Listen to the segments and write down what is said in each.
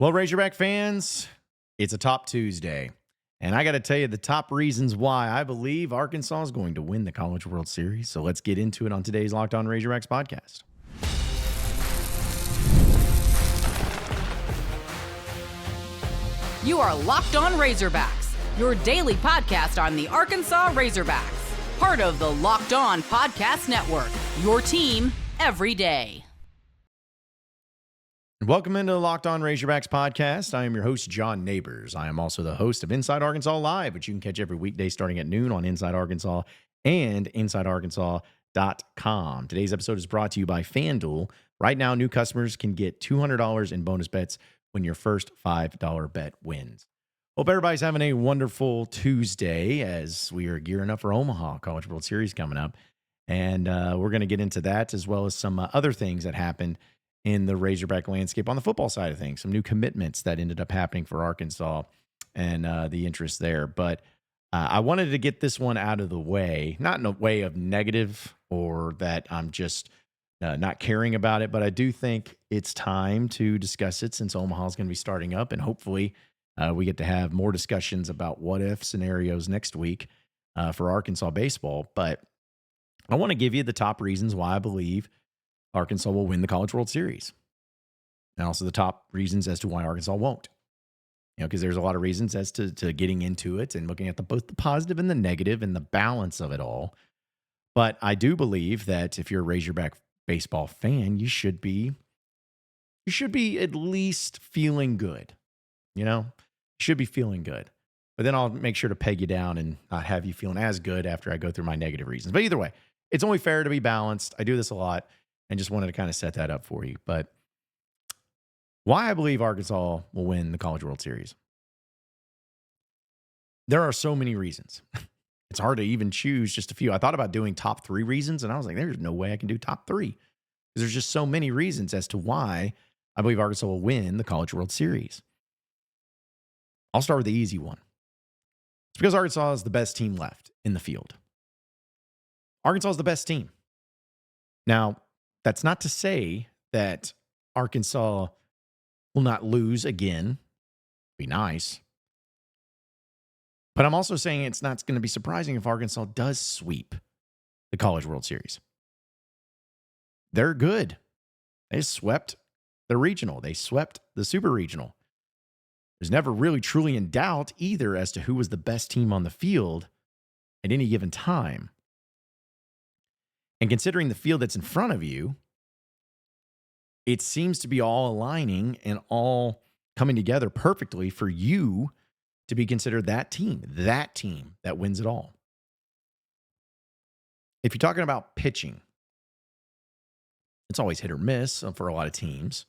Well, Razorback fans, it's a top Tuesday. And I got to tell you the top reasons why I believe Arkansas is going to win the College World Series. So let's get into it on today's Locked On Razorbacks podcast. You are Locked On Razorbacks, your daily podcast on the Arkansas Razorbacks. Part of the Locked On Podcast Network, your team every day. Welcome into the Locked On Razorbacks podcast. I am your host, John Nabors. I am also the host of Inside Arkansas Live, which you can catch every weekday starting at noon on Inside Arkansas and InsideArkansas.com. Today's episode is brought to you by FanDuel. Right now, new customers can get $200 in bonus bets when your first $5 bet wins. Hope everybody's having a wonderful Tuesday as we are gearing up for Omaha College World Series coming up. And we're going to get into that as well as some other things that happened in the Razorback landscape on the football side of things, some new commitments that ended up happening for Arkansas and the interest there. But I wanted to get this one out of the way, not in a way of negative or that I'm just not caring about it, but I do think it's time to discuss it since Omaha is going to be starting up, and hopefully we get to have more discussions about what-if scenarios next week for Arkansas baseball. But I want to give you the top reasons why I believe Arkansas will win the College World Series. And also the top reasons as to why Arkansas won't. Because there's a lot of reasons as to getting into it and looking at both the positive and the negative and the balance of it all. But I do believe that if you're a Razorback baseball fan, you should be at least feeling good. You should be feeling good. But then I'll make sure to peg you down and not have you feeling as good after I go through my negative reasons. But either way, it's only fair to be balanced. I do this a lot. And just wanted to kind of set that up for you. But why I believe Arkansas will win the College World Series. There are so many reasons. It's hard to even choose just a few. I thought about doing top 3 reasons, and I was like, there's no way I can do top 3. Because there's just so many reasons as to why I believe Arkansas will win the College World Series. I'll start with the easy one. It's because Arkansas is the best team left in the field. Arkansas is the best team. Now, that's not to say that Arkansas will not lose again. Be nice. But I'm also saying it's not going to be surprising if Arkansas does sweep the College World Series. They're good. They swept the regional. They swept the super regional. There's never really truly in doubt either as to who was the best team on the field at any given time. And considering the field that's in front of you, it seems to be all aligning and all coming together perfectly for you to be considered that team that wins it all. If you're talking about pitching, it's always hit or miss for a lot of teams.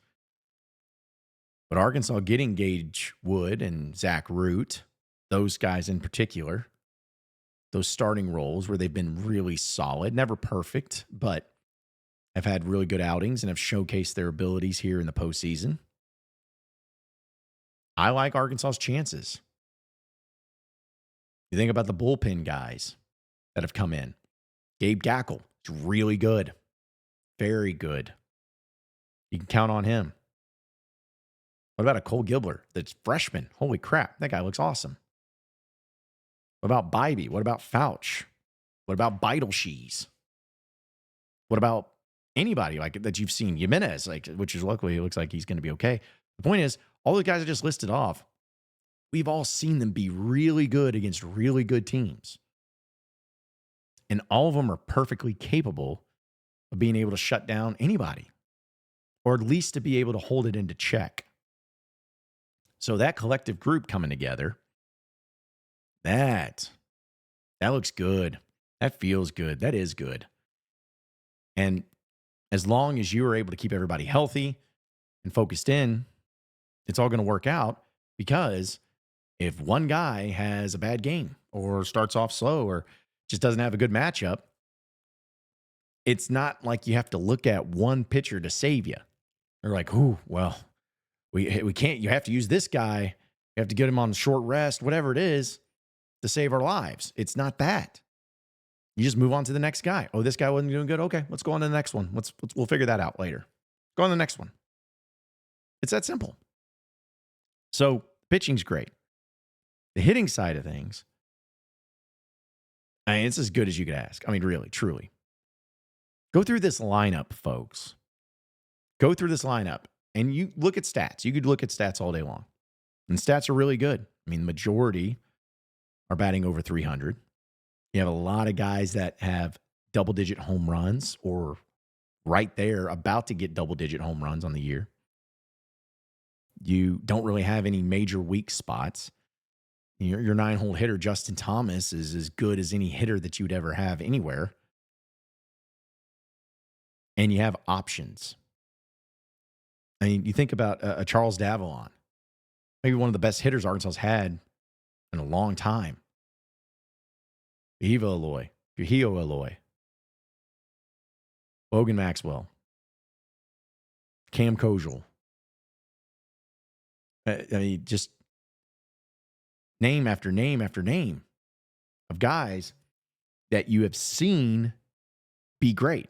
But Arkansas getting Gage Wood and Zach Root, those guys in particular, those starting roles where they've been really solid, never perfect, but have had really good outings and have showcased their abilities here in the postseason. I like Arkansas's chances. You think about the bullpen guys that have come in. Gabe Gackle is really good. Very good. You can count on him. What about a Cole Gibler that's freshman? Holy crap, that guy looks awesome. What about Bybee? What about Fouch? What about Beidelshees? What about anybody like that you've seen? Jimenez, which is luckily it looks like he's going to be okay. The point is, all the guys I just listed off, we've all seen them be really good against really good teams. And all of them are perfectly capable of being able to shut down anybody, or at least to be able to hold it into check. So that collective group coming together, that looks good. That feels good. That is good. And as long as you are able to keep everybody healthy and focused in, it's all going to work out, because if one guy has a bad game or starts off slow or just doesn't have a good matchup, it's not like you have to look at one pitcher to save you. They're like, ooh, well, we can't, you have to use this guy. You have to get him on short rest, whatever it is, to save our lives. It's not that. You just move on to the next guy. Oh, this guy wasn't doing good. Okay, let's go on to the next one. We'll figure that out later. Go on to the next one. It's that simple. So pitching's great. The hitting side of things, I mean, it's as good as you could ask. I mean, really, truly. Go through this lineup, folks. Go through this lineup and you look at stats. You could look at stats all day long. And stats are really good. I mean, the majority are batting over 300. You have a lot of guys that have double-digit home runs or right there about to get double-digit home runs on the year. You don't really have any major weak spots. Your 9-hole hitter, Justin Thomas, is as good as any hitter that you'd ever have anywhere. And you have options. I mean, you think about a Charles Davalon, maybe one of the best hitters Arkansas's had in a long time. Wehiva Aloy, Aloy, Logan Maxwell, Cam Kojal. I mean, just name after name after name of guys that you have seen be great.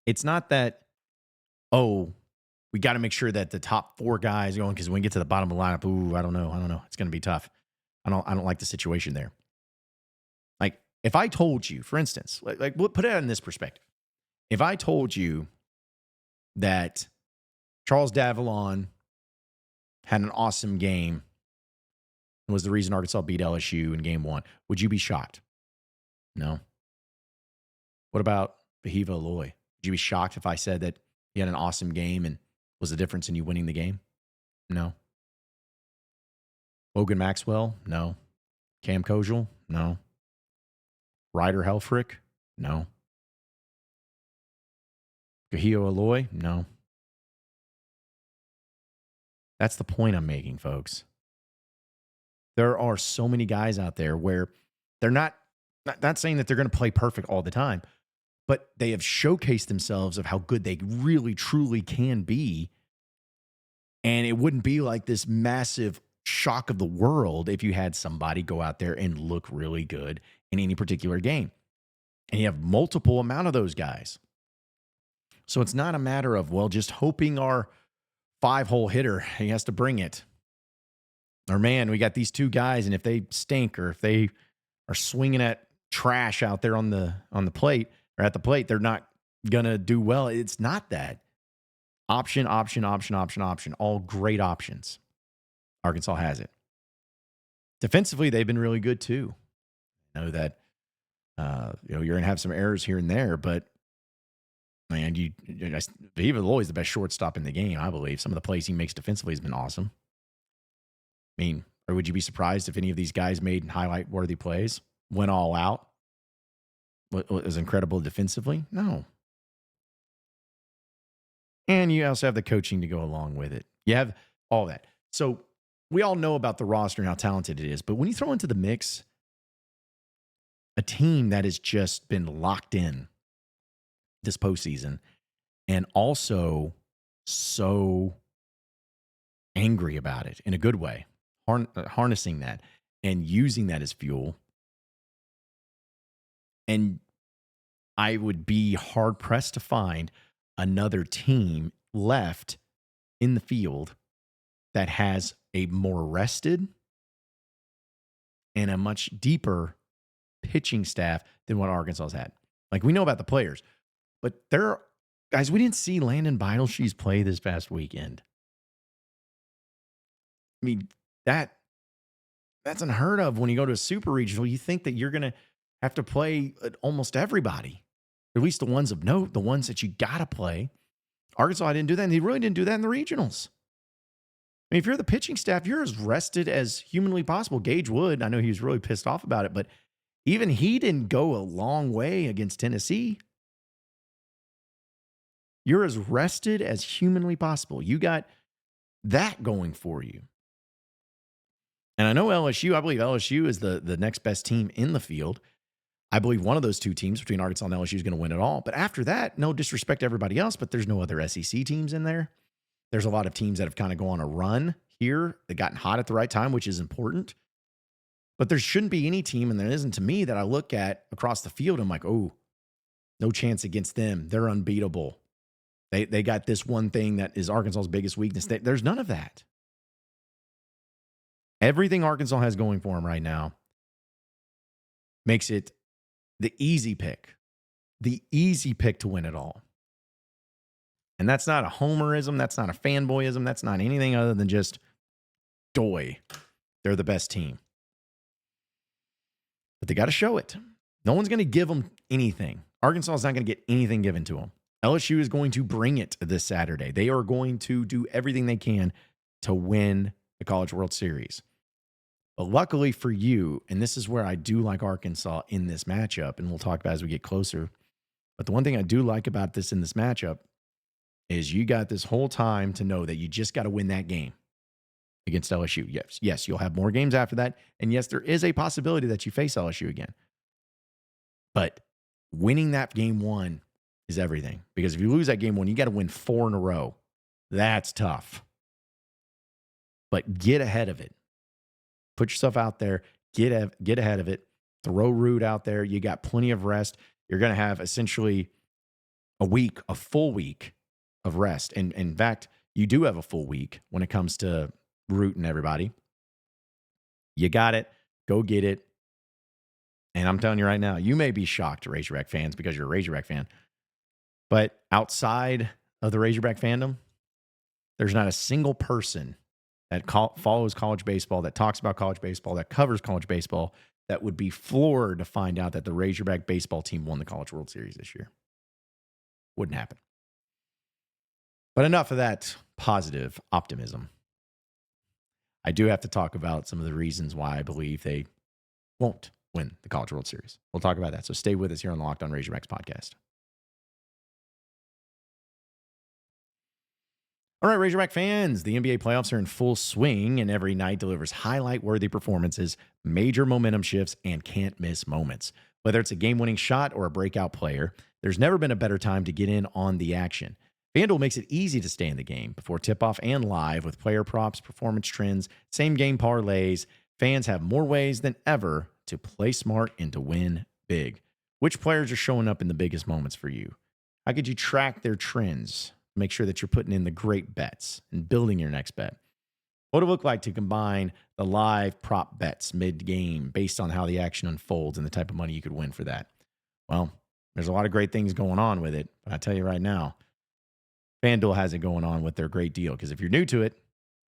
It's not that, oh, we got to make sure that the top 4 guys going, because when we get to the bottom of the lineup, ooh, I don't know. It's going to be tough. I don't like the situation there. Like, if I told you, for instance, like put it in this perspective. If I told you that Charles Davalon had an awesome game and was the reason Arkansas beat LSU in game 1, would you be shocked? No. What about Wehiva Aloy? Would you be shocked if I said that he had an awesome game and was the difference in you winning the game? No. Logan Maxwell? No. Cam Kojal? No. Ryder Helfrich? No. Wehiva Aloy? No. That's the point I'm making, folks. There are so many guys out there where they're not saying that they're going to play perfect all the time, but they have showcased themselves of how good they really, truly can be. And it wouldn't be like this massive shock of the world if you had somebody go out there and look really good in any particular game. And you have multiple amount of those guys. So it's not a matter of, well, just hoping our 5-hole hitter, he has to bring it. Or, man, we got these 2 guys, and if they stink or if they are swinging at trash out there on the plate or at the plate, they're not going to do well. It's not that. Option. All great options. Arkansas has it. Defensively, they've been really good too. I know that you're going to have some errors here and there, but man, Wehiva Aloy is the best shortstop in the game, I believe. Some of the plays he makes defensively has been awesome. I mean, or would you be surprised if any of these guys made highlight-worthy plays, went all out, was incredible defensively? No. And you also have the coaching to go along with it. You have all that. So we all know about the roster and how talented it is, but when you throw into the mix a team that has just been locked in this postseason and also so angry about it in a good way, harnessing that and using that as fuel. And I would be hard-pressed to find another team left in the field that has a more rested and a much deeper pitching staff than what Arkansas's had. Like, we know about the players, but guys, we didn't see Landon Beidelshees play this past weekend. I mean, that's unheard of when you go to a super regional. You think that you're going to have to play almost everybody, or at least the ones of note, the ones that you got to play. Arkansas didn't do that, and they really didn't do that in the regionals. I mean, if you're the pitching staff, you're as rested as humanly possible. Gage Wood, I know he was really pissed off about it, but even he didn't go a long way against Tennessee. You're as rested as humanly possible. You got that going for you. And I know LSU, I believe LSU is the next best team in the field. I believe one of those 2 teams between Arkansas and LSU is going to win it all. But after that, no disrespect to everybody else, but there's no other SEC teams in there. There's a lot of teams that have kind of gone on a run here that gotten hot at the right time, which is important. But there shouldn't be any team, and there isn't to me, that I look at across the field and I'm like, oh, no chance against them. They're unbeatable. They got this one thing that is Arkansas's biggest weakness. There's none of that. Everything Arkansas has going for them right now makes it the easy pick to win it all. And that's not a homerism. That's not a fanboyism. That's not anything other than just doy. They're the best team. But they got to show it. No one's going to give them anything. Arkansas is not going to get anything given to them. LSU is going to bring it this Saturday. They are going to do everything they can to win the College World Series. But luckily for you, and this is where I do like Arkansas in this matchup, and we'll talk about it as we get closer. But the one thing I do like about this in this matchup is you got this whole time to know that you just got to win that game against LSU. Yes, you'll have more games after that. And yes, there is a possibility that you face LSU again. But winning that game one is everything. Because if you lose that game one, you got to win 4 in a row. That's tough. But get ahead of it. Put yourself out there. Get ahead of it. Throw Root out there. You got plenty of rest. You're going to have essentially a full week of rest. And in fact, you do have a full week when it comes to Root and everybody. You got it. Go get it. And I'm telling you right now, you may be shocked, Razorback fans, because you're a Razorback fan. But outside of the Razorback fandom, there's not a single person that follows college baseball, that talks about college baseball, that covers college baseball, that would be floored to find out that the Razorback baseball team won the College World Series this year. Wouldn't happen. But enough of that positive optimism. I do have to talk about some of the reasons why I believe they won't win the College World Series. We'll talk about that. So stay with us here on the Locked On Razorbacks podcast. All right, Razorback fans, the NBA playoffs are in full swing, and every night delivers highlight-worthy performances, major momentum shifts, and can't-miss moments. Whether it's a game-winning shot or a breakout player, there's never been a better time to get in on the action. FanDuel makes it easy to stay in the game before tip-off and live with player props, performance trends, same-game parlays. Fans have more ways than ever to play smart and to win big. Which players are showing up in the biggest moments for you? How could you track their trends? Make sure that you're putting in the great bets and building your next bet. What would it look like to combine the live prop bets mid-game based on how the action unfolds and the type of money you could win for that? Well, there's a lot of great things going on with it, but I tell you right now, FanDuel has it going on with their great deal, because if you're new to it,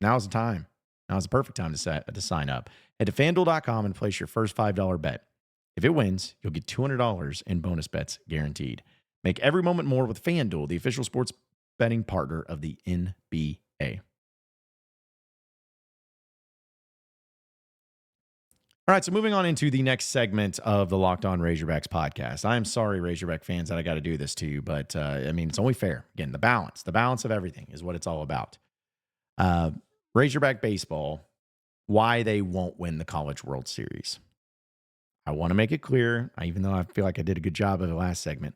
now's the time. Now's the perfect time to sign up. Head to FanDuel.com and place your first $5 bet. If it wins, you'll get $200 in bonus bets guaranteed. Make every moment more with FanDuel, the official sports betting partner of the NBA. All right, so moving on into the next segment of the Locked On Razorbacks podcast. I'm sorry, Razorback fans, that I got to do this to you, but I mean, it's only fair. Again, the balance of everything is what it's all about. Razorback baseball, why they won't win the College World Series. I want to make it clear, even though I feel like I did a good job of the last segment,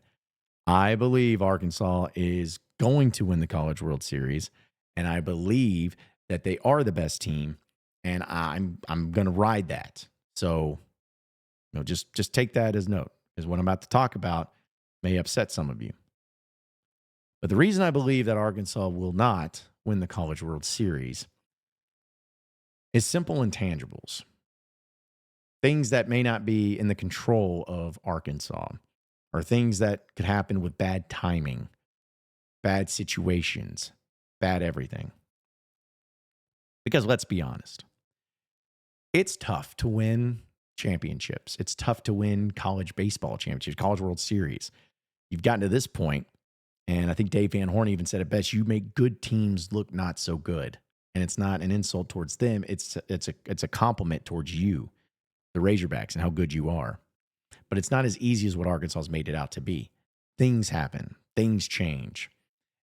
I believe Arkansas is going to win the College World Series, and I believe that they are the best team, and I'm going to ride that. So, just take that as note, because what I'm about to talk about may upset some of you. But the reason I believe that Arkansas will not win the College World Series is simple intangibles. Things that may not be in the control of Arkansas, or things that could happen with bad timing, bad situations, bad everything. Because let's be honest, it's tough to win championships. It's tough to win college baseball championships, College World Series. You've gotten to this point, and I think Dave Van Horn even said it best, you make good teams look not so good. And it's not an insult towards them. It's a compliment towards you, the Razorbacks, and how good you are. But it's not as easy as what Arkansas's made it out to be. Things happen. Things change.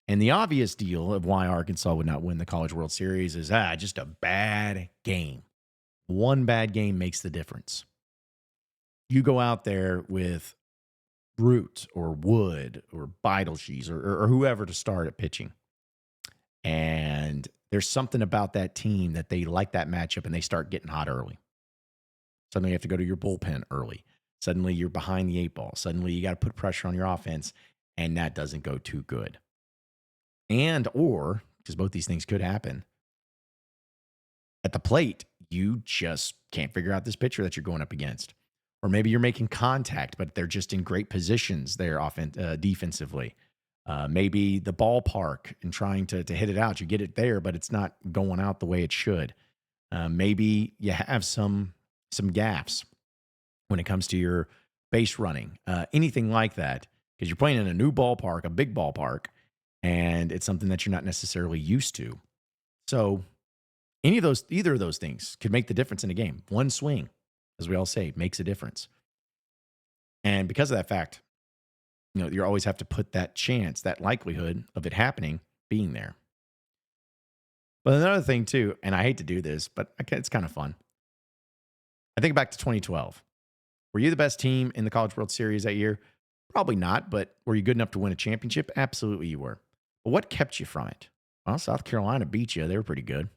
And the obvious deal of why Arkansas would not win the College World Series is just a bad game. One bad game makes the difference. You go out there with Root or Wood or Beitelgeuse or whoever to start at pitching, and there's something about that team that they like that matchup, and they start getting hot early. Suddenly you have to go to your bullpen early. Suddenly you're behind the 8 ball. Suddenly you got to put pressure on your offense, and that doesn't go too good. And, or, because both these things could happen, at the plate, you just can't figure out this pitcher that you're going up against. Or maybe you're making contact, but they're just in great positions there defensively. Maybe the ballpark and trying to hit it out. You get it there, but it's not going out the way it should. Maybe you have some gaffes when it comes to your base running, anything like that, because you're playing in a new ballpark, a big ballpark, and it's something that you're not necessarily used to. So either of those things could make the difference in a game. One swing, as we all say, makes a difference. And because of that fact, you always have to put that chance, that likelihood of it happening, being there. But another thing too, and I hate to do this, but it's kind of fun. I think back to 2012. Were you the best team in the College World Series that year? Probably not, but were you good enough to win a championship? Absolutely you were. But what kept you from it? Well, South Carolina beat you. They were pretty good.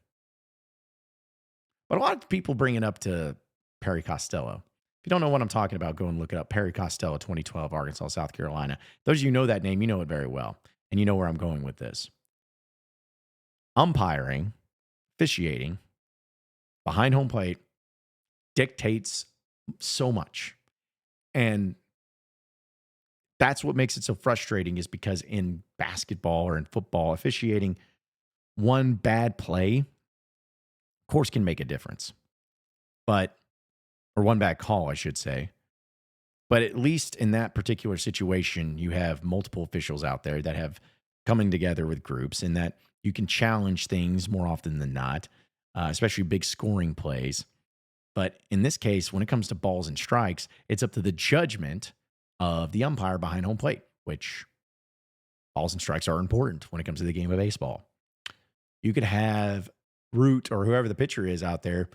But a lot of people bring it up to Perry Costello. If you don't know what I'm talking about, go and look it up. Perry Costello, 2012, Arkansas, South Carolina. Those of you who know that name, you know it very well. And you know where I'm going with this. Umpiring, officiating, behind home plate dictates so much. And that's what makes it so frustrating, is because in basketball or in football, officiating, one bad play, of course, can make a difference. Or one bad call, I should say. But at least in that particular situation, you have multiple officials out there that have coming together with groups, and that you can challenge things more often than not, especially big scoring plays. But in this case, when it comes to balls and strikes, it's up to the judgment of the umpire behind home plate, which balls and strikes are important when it comes to the game of baseball. You could have Root or whoever the pitcher is out there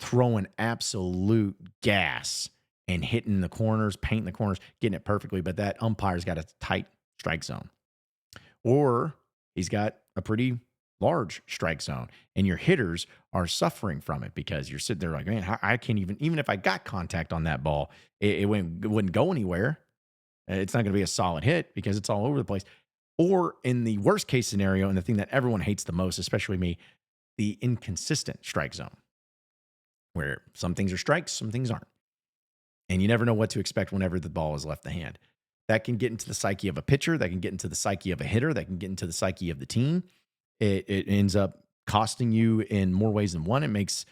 throwing absolute gas and hitting the corners, painting the corners, getting it perfectly, but that umpire's got a tight strike zone. Or he's got a pretty large strike zone, and your hitters are suffering from it because you're sitting there like, man, I can't even if I got contact on that ball, it wouldn't go anywhere. It's not going to be a solid hit because it's all over the place. Or in the worst case scenario, and the thing that everyone hates the most, especially me, the inconsistent strike zone, where some things are strikes, some things aren't. And you never know what to expect whenever the ball is left the hand. That can get into the psyche of a pitcher. That can get into the psyche of a hitter. That can get into the psyche of the team. It ends up costing you in more ways than one. It makes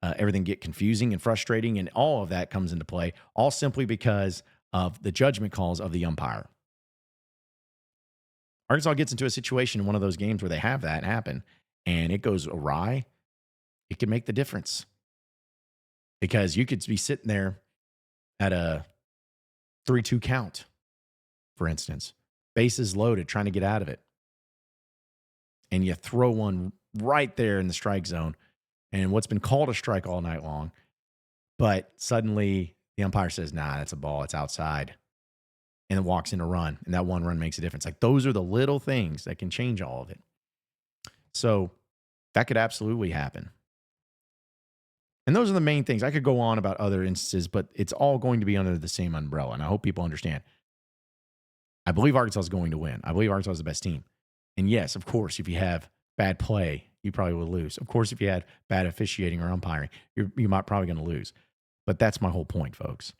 everything get confusing and frustrating, and all of that comes into play, all simply because of the judgment calls of the umpire. Arkansas gets into a situation in one of those games where they have that happen, and it goes awry. It can make the difference. Because you could be sitting there at a 3-2 count, for instance, bases loaded, trying to get out of it. And you throw one right there in the strike zone, and what's been called a strike all night long, but suddenly the umpire says, nah, that's a ball, it's outside, and then walks in a run, and that one run makes a difference. Like, those are the little things that can change all of it. So that could absolutely happen. And those are the main things. I could go on about other instances, but it's all going to be under the same umbrella. And I hope people understand. I believe Arkansas is going to win. I believe Arkansas is the best team. And yes, of course, if you have bad play, you probably will lose. Of course, if you had bad officiating or umpiring, you might probably going to lose. But that's my whole point, folks.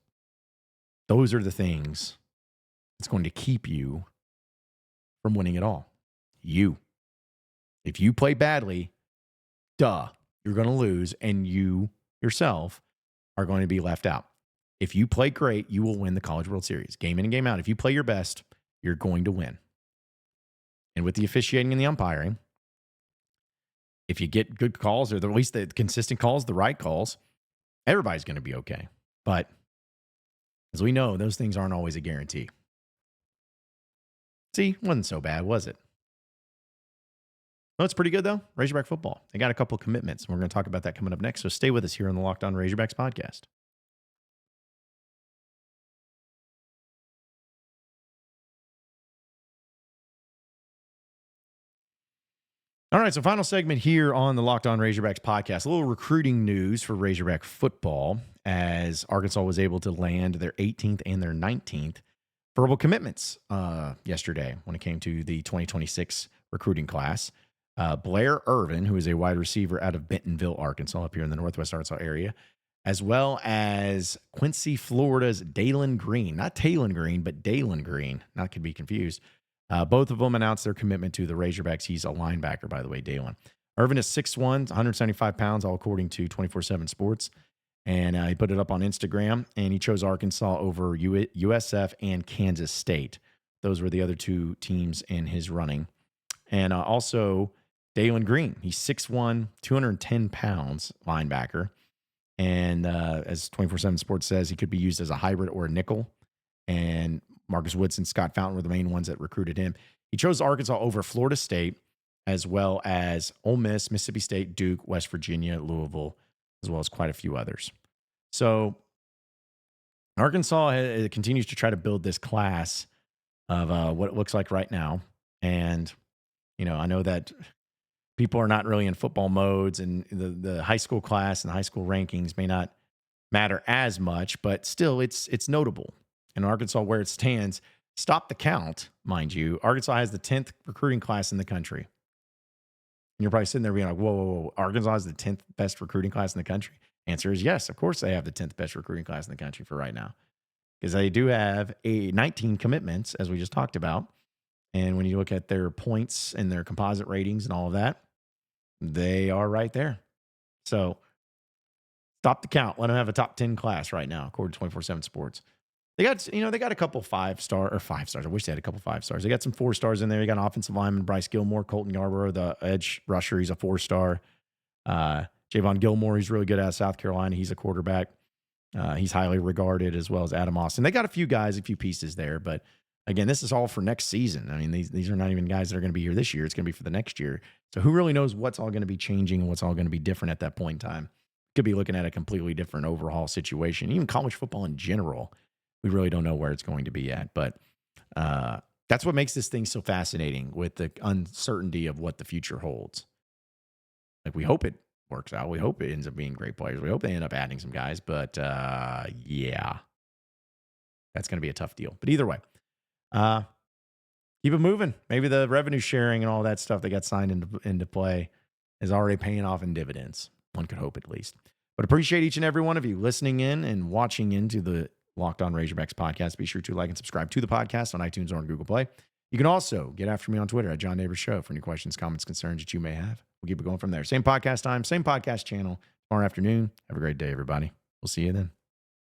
Those are the things that's going to keep you from winning it all. You. If you play badly, you're going to lose, and you yourself are going to be left out. If you play great, you will win the College World Series. Game in and game out. If you play your best, you're going to win. And with the officiating and the umpiring, if you get good calls, or at least the consistent calls, the right calls, everybody's going to be okay. But as we know, those things aren't always a guarantee. See, wasn't so bad, was it? No, it's pretty good, though. Razorback football. They got a couple of commitments, and we're going to talk about that coming up next. So stay with us here on the Locked On Razorbacks podcast. All right, so final segment here on the Locked On Razorbacks podcast. A little recruiting news for Razorback football, as Arkansas was able to land their 18th and their 19th verbal commitments yesterday when it came to the 2026 recruiting class. Blair Irvin, who is a wide receiver out of Bentonville, Arkansas, up here in the Northwest Arkansas area, as well as Quincy, Florida's Dalen Green. Not Talon Green, but Dalen Green. Not to be confused. Both of them announced their commitment to the Razorbacks. He's a linebacker, by the way, Dalen. Irvin is 6'1", 175 pounds, all according to 24/7 Sports. And he put it up on Instagram, and he chose Arkansas over USF and Kansas State. Those were the other two teams in his running. And also Dalen Green. He's 6'1", 210 pounds, linebacker. And as 24/7 Sports says, he could be used as a hybrid or a nickel. And Marcus Woodson, Scott Fountain were the main ones that recruited him. He chose Arkansas over Florida State, as well as Ole Miss, Mississippi State, Duke, West Virginia, Louisville, as well as quite a few others. So Arkansas continues to try to build this class of what it looks like right now. And, I know that people are not really in football modes, and the high school class and the high school rankings may not matter as much, but still it's notable. In Arkansas, where it stands, stop the count, mind you. Arkansas has the 10th recruiting class in the country. And you're probably sitting there being like, whoa. Arkansas has the 10th best recruiting class in the country. Answer is yes. Of course they have the 10th best recruiting class in the country for right now, because they do have 19 commitments, as we just talked about. And when you look at their points and their composite ratings and all of that, they are right there. So stop the count. Let them have a top 10 class right now, according to 24/7 Sports. They got a couple 5-star. I wish they had a couple 5 stars. They got some 4 stars in there. You got an offensive lineman, Bryce Gilmore, Colton Yarborough, the edge rusher. He's a 4-star. Javon Gilmore, he's really good out of South Carolina. He's a quarterback. He's highly regarded, as well as Adam Austin. They got a few pieces there, but again, this is all for next season. I mean, these are not even guys that are going to be here this year. It's going to be for the next year. So who really knows what's all going to be changing and what's all going to be different at that point in time? Could be looking at a completely different overhaul situation. Even college football in general, we really don't know where it's going to be at. But that's what makes this thing so fascinating, with the uncertainty of what the future holds. Like, we hope it works out. We hope it ends up being great players. We hope they end up adding some guys. But yeah, that's going to be a tough deal. But either way, keep it moving. Maybe the revenue sharing and all that stuff that got signed into play is already paying off in dividends. One could hope, at least. But appreciate each and every one of you listening in and watching into the Locked On Razorbacks podcast. Be sure to like and subscribe to the podcast on iTunes or on Google Play. You can also get after me on Twitter at John Nabors Show for any questions, comments, concerns that you may have. We'll keep it going from there. Same podcast time, same podcast channel tomorrow afternoon. Have a great day, everybody. We'll see you then.